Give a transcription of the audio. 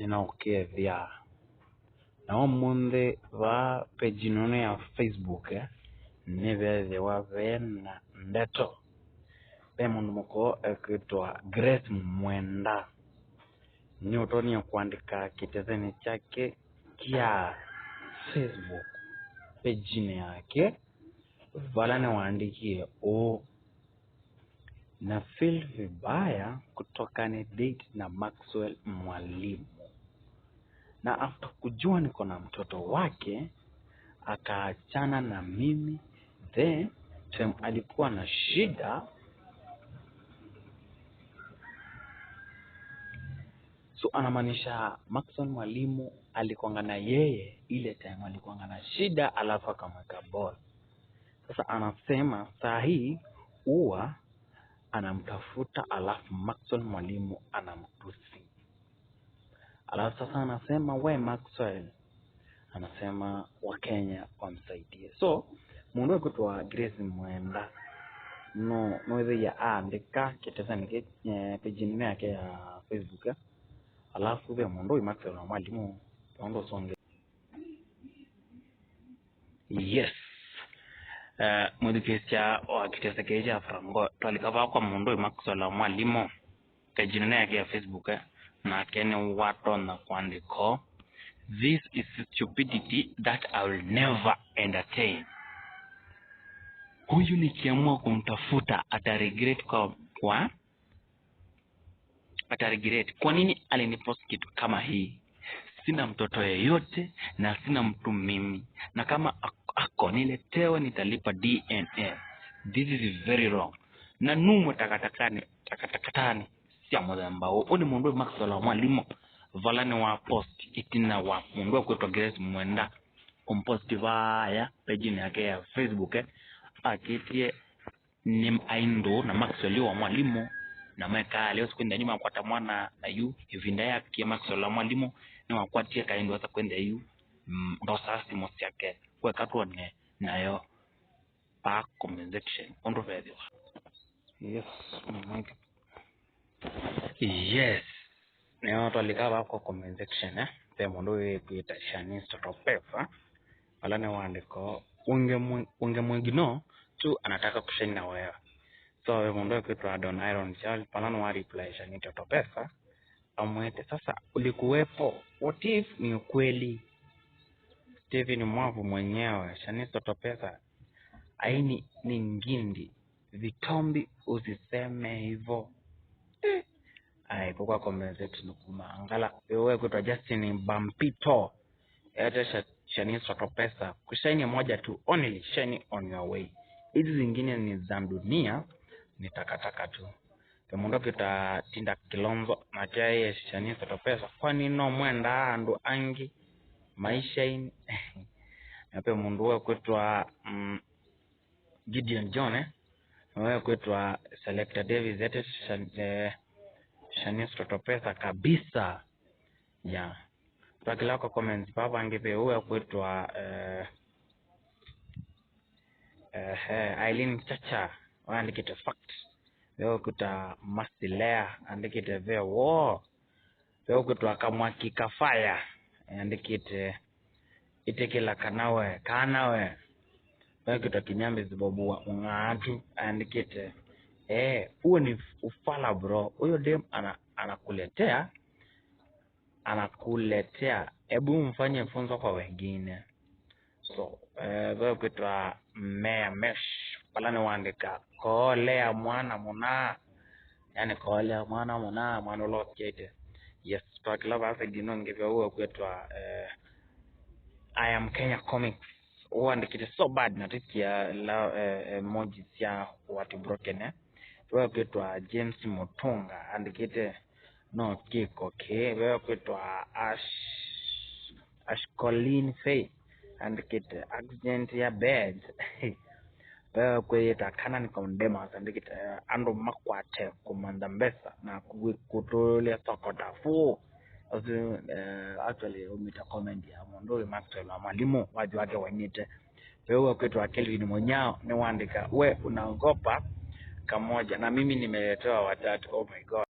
ninaukethia na omunthi va page nene ya Facebook ni vethiwa vena ndeto ve mundu muko ekwitwa Grace Mwenda ni utonia kuandika kitetheni chake kia Facebook page yake vala ni waandikie na feel vibaya kutoka ni date na Maxwell Mwalimu, na after kujua niko na mtoto wake akaachana na mimi. Then time alikuwa na shida, so anamaanisha Maxwell Mwalimu alikuwa na yeye ile time alikuwa na shida, alafu akamweka ball. Sasa anasema saa hii huwa anamtafuta, alafu Maxwell Mwalimu anamtusi. Alafu sasa anasema we Maxwell, anasema Wakenya wamsaidie. So mundu kutwa Grace Mwenda no ile ya andika kitethani page nene yake ya Facebook, alafu ve mundu Maxwell Mwalimu ndo songe. Yes, mudikesha wa kitesa keja frango twalikava kwa mundu Maxwell Mwalimu page nene yake ya Facebook na kene watu na kuandiko, this is stupidity that I will never entertain. Huyu nikiamua kumtafuta ataregret ataregret. Kwa nini alinipost kitu kama hii? Sina mtoto yeyote na sina mtu mimi, na kama ako niletewe nitalipa DNA. This is very wrong. Na numo takatakatani sia mwadambao oni mundu Maxwell Mwalimu valane wa post itina wa mundu kwetwa Grace Mwenda compost vaya page yake ya Facebook akitie ni aindo na Maxwell wa Mwalimu na meka leo sikwenda nyuma kwata mwana na yu ivinda yake Maxwell Mwalimu ni wakwatie kaindo hata kwenda yu ndo sasa mosi yake kwa katwa ne nayo pa compensation ondo vedio. Yes, yes, ni watu walikava kwa comment section pe mundu kuita Shanice Totopefa wala ni waandiko unge mwingino tu anataka kushine na wewe. So mundu kuitwa Don Iron Charles pala no reply Shanice Totopefa amwete, sasa ulikuwepo, what if ni ukweli Steven Mwavu mwenyewe Shanice Totopefa aini ni ngindi vitombi usiseme hivyo. Kwa comment nukuma angala wewe kuitwa Justin Bampito ete Shanice Totopefa kushaini moja tu, only shine on your way. Hizi zingine ni za dunia ni takataka tu. Kemundo kita Tinda Kilonzo na jaye Shanice Totopefa kwani no mwenda andu angi maisha ini nape mundu wewe kuitwa Gideon John wewe kuitwa Selector Davis ete Shanice Totopefa kabisa ya pakila kwa comments baba angepe wewe kuitwa Aileen Chacha andikite fact wewe kuta Masilea andikite wewe kuitwa Kamwaki Kafaya andikite itekela kanawe wewe kuitwa Kinyambi Zibobu Ungatu andikite huo ni ufala bro. Huyo dem anakuletea hebu mfanye funzo kwa wengine. So wewe kuitwa Mea Mesh pala ni waandika kolea mwana muna, yani kolea mwana muna mwana lokete. Yes, but love asa dinonge vya huo kuitwa I am Kenya Comics uandikite so bad na tikia la emoji sia watu broken wewe kuitwa James Mutunga andikite no kiko wewe kuitwa Colleen Faith andikite accident ya bed wewe kuitwa Canan Kondema andikite ando makwate kumanda mbesa na kutolia tokota fu actually umita comment ya mundu Maxwell Mwalimu waji wake wanite wewe kuitwa Kelvin Monyao ni waandika we unaogopa kamoja na mimi nimeletewa watatu. Oh my God.